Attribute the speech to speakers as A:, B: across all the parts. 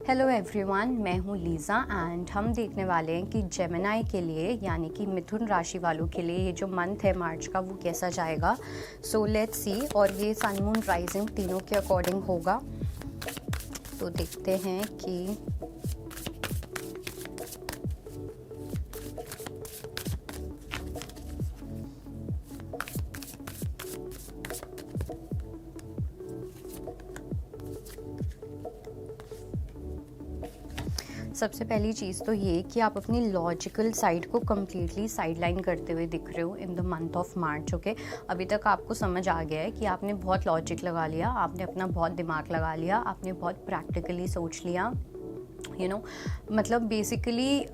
A: Hello everyone, मैं हूँ Lisa and हम देखने वाले हैं कि जेमिनी के लिए यानी कि मिथुन राशि वालों के लिए ये जो मंथ है मार्च का वो कैसा जाएगा। So let's see. और ये सन मून राइजिंग तीनों के अकॉर्डिंग होगा। तो देखते हैं कि सबसे पहली चीज़ तो ये कि आप अपनी लॉजिकल साइड को कम्प्लीटली साइडलाइन करते हुए दिख रहे हो इन the month of March. Okay, अभी तक आपको समझ आ गया है कि आपने बहुत लॉजिक लगा लिया, आपने अपना बहुत दिमाग लगा लिया, आपने बहुत प्रैक्टिकली सोच लिया। मतलब बेसिकली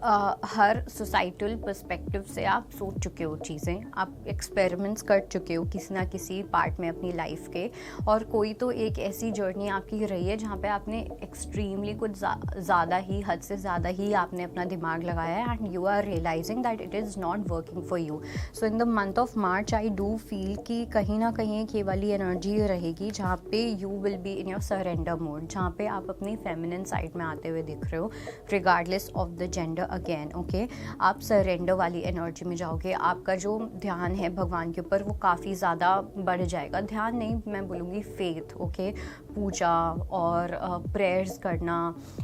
A: हर सोसाइटल पर्सपेक्टिव से आप सोच चुके हो चीज़ें, आप एक्सपेरिमेंट्स कर चुके हो किसी ना किसी पार्ट में अपनी लाइफ के। और कोई तो एक ऐसी जर्नी आपकी रही है जहाँ पे आपने एक्सट्रीमली कुछ ज़्यादा ही, हद से ज़्यादा ही आपने अपना दिमाग लगाया है and you are realising that it is not working for you. So in the month of March I do feel कि कहीं ना कहीं एक ये वाली एनर्जी रहेगी जहाँ पे you will be in your surrender mode, जहाँ पे आप अपनी फेमिनिन साइड में आते हुए दिख रहे हो regardless of the gender again. Okay, आप सरेंडर वाली एनर्जी में जाओगे। आपका जो ध्यान है भगवान के ऊपर वो काफ़ी ज़्यादा बढ़ जाएगा। ध्यान नहीं, मैं बोलूँगी फेथ। ओके, पूजा और प्रेयर्स करना,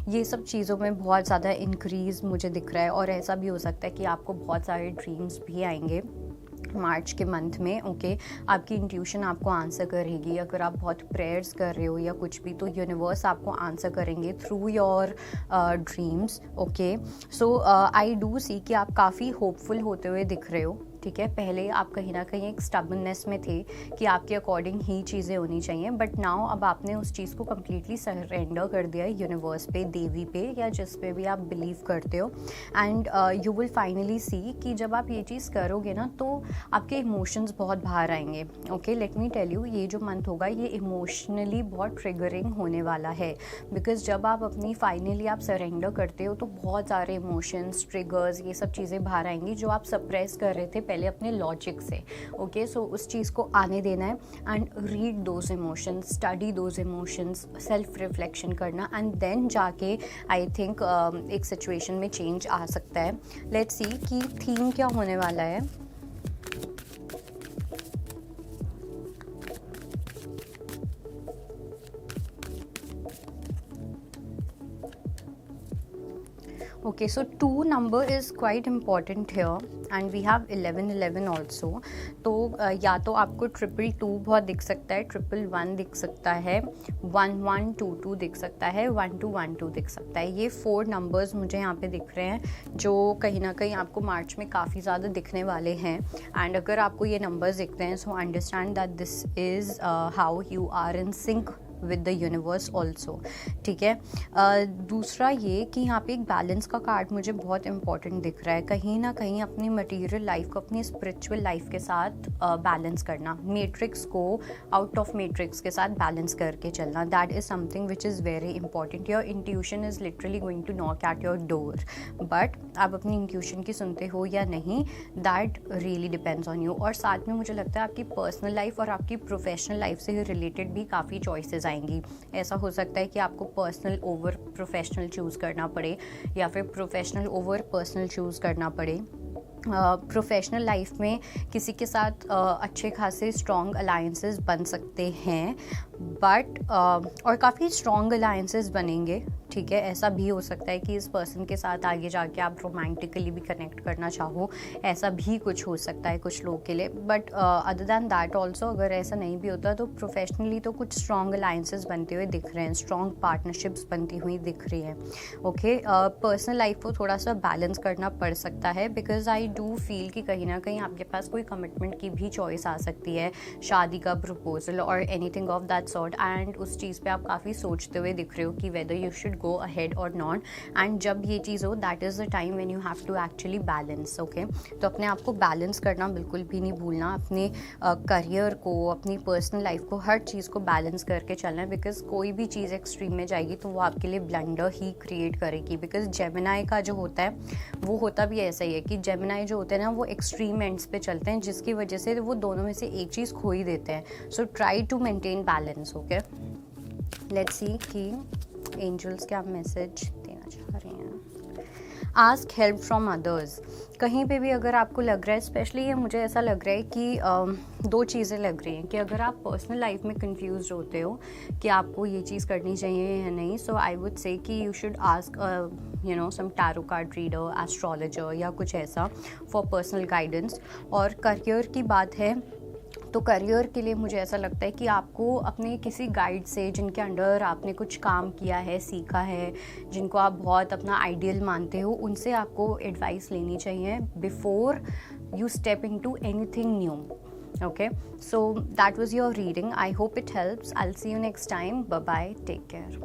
A: ये सब चीज़ों में बहुत ज़्यादा इंक्रीज़ मुझे दिख रहा है। और ऐसा भी हो सकता है कि आपको बहुत सारे ड्रीम्स भी आएंगे मार्च के मंथ में। ओके, आपकी इंट्यूशन आपको आंसर करेगी। अगर आप बहुत प्रेयर्स कर रहे हो या कुछ भी, तो यूनिवर्स आपको आंसर करेंगे through your dreams. Okay, so I do see कि आप काफ़ी होपफुल होते हुए दिख रहे हो। ठीक है, पहले आप कहीं ना कहीं एक स्टबननेस में थे कि आपके अकॉर्डिंग ही चीज़ें होनी चाहिए, बट नाउ अब आपने उस चीज़ को कम्प्लीटली सरेंडर कर दिया है यूनिवर्स पे, देवी पे, या जिस पे भी आप बिलीव करते हो। एंड यू विल फाइनली सी कि जब आप ये चीज़ करोगे ना तो आपके इमोशंस बहुत बाहर आएंगे। Okay, let me tell you, ये जो मंथ होगा ये इमोशनली बहुत ट्रिगरिंग होने वाला है। बिकॉज जब आप अपनी फाइनली आप सरेंडर करते हो तो बहुत सारे इमोशंस, ट्रिगर्स, ये सब चीज़ें बाहर आएंगी जो आप सप्रेस कर रहे थे पहले अपने लॉजिक से। ओके, सो उस चीज़ को आने देना है and read those emotions, study those emotions, self reflection करना एंड देन जाके आई थिंक एक सिचुएशन में चेंज आ सकता है। लेट्स सी कि थीम क्या होने वाला है। Okay, so 2 number is quite important here and we have 11 also. तो या तो आपको 222 बहुत दिख सकता है, 111 दिख सकता है, 1122 दिख सकता है, 1212 दिख सकता है। ये 4 नंबर्स मुझे यहाँ पे दिख रहे हैं जो कहीं ना कहीं आपको मार्च में काफ़ी ज़्यादा दिखने वाले हैं। एंड अगर आपको ये नंबर्स दिखते हैं so understand that this is how you are in sync with the universe also. ठीक है, दूसरा ये कि यहाँ पे एक बैलेंस का कार्ड मुझे बहुत इंपॉर्टेंट दिख रहा है। कहीं ना कहीं अपनी मटेरियल लाइफ को अपनी स्पिरिचुअल लाइफ के साथ बैलेंस करना, मैट्रिक्स को आउट ऑफ मैट्रिक्स के साथ बैलेंस करके चलना, that is something which is very important. Your intuition is literally going to knock at your door, but आप अपनी इंट्यूशन की सुनते हो या नहीं, that really depends on you. और साथ में मुझे लगता है आपकी पर्सनल लाइफ और आपकी प्रोफेशनल लाइफ से रिलेटेड भी काफ़ी चॉइसेस आएंगी। ऐसा हो सकता है कि आपको पर्सनल ओवर प्रोफेशनल चूज़ करना पड़े या फिर प्रोफेशनल ओवर पर्सनल चूज़ करना पड़े। प्रोफेशनल लाइफ में किसी के साथ अच्छे खासे स्ट्रॉन्ग अलायंसेस बन सकते हैं, बट और काफ़ी स्ट्रॉन्ग अलायंसेस बनेंगे। ठीक है, ऐसा भी हो सकता है कि इस पर्सन के साथ आगे जाके आप रोमांटिकली भी कनेक्ट करना चाहो, ऐसा भी कुछ हो सकता है कुछ लोग के लिए। But other than that also, अगर ऐसा नहीं भी होता तो प्रोफेशनली तो कुछ स्ट्रॉन्ग अलायंसेस बनते हुए दिख रहे हैं, स्ट्रॉन्ग पार्टनरशिप्स बनती हुई दिख रही हैं। ओके, पर्सनल लाइफ को थोड़ा सा बैलेंस करना पड़ सकता है बिकॉज आई डू फील कि कहीं ना कहीं आपके पास कोई कमिटमेंट की भी चॉइस आ सकती है, शादी का प्रपोजल और anything of that sort. And उस चीज़ पे आप काफ़ी सोचते हुए दिख रहे हो कि whether you should go ahead or not। and जब ये चीज़ हो that is the time when you have to actually balance। okay, तो अपने आप को बैलेंस करना बिल्कुल भी नहीं भूलना, अपने करियर को, अपनी पर्सनल लाइफ को, हर चीज़ को बैलेंस करके चलना है। बिकॉज कोई भी चीज़ एक्सट्रीम में जाएगी तो वो आपके लिए ब्लंडर ही क्रिएट करेगी। बिकॉज जेमिनी का जो होता है वो होता भी ऐसा ही है कि जेमिनी जो होते हैं ना वो एक्सट्रीम एंड्स पे चलते हैं, जिसकी वजह से वो दोनों में से एक चीज़ खो ही देते हैं। So try to maintain balance. Okay, let's see कि एंजल्स क्या मैसेज देना चाह रहे हैं? Ask help from others. कहीं पे भी अगर आपको लग रहा है, स्पेशली ये मुझे ऐसा लग रहा है कि दो चीज़ें लग रही हैं कि अगर आप पर्सनल लाइफ में कंफ्यूज होते हो कि आपको ये चीज़ करनी चाहिए या नहीं, सो आई वुड से कि you should ask some tarot card reader, astrologer या कुछ ऐसा फॉर पर्सनल गाइडेंस। और करियर की बात है तो करियर के लिए मुझे ऐसा लगता है कि आपको अपने किसी गाइड से, जिनके अंडर आपने कुछ काम किया है, सीखा है, जिनको आप बहुत अपना आइडियल मानते हो, उनसे आपको एडवाइस लेनी चाहिए before you step into anything new. Okay, so that was your reading. I hope it helps. I'll see you next time. Bye bye, take care.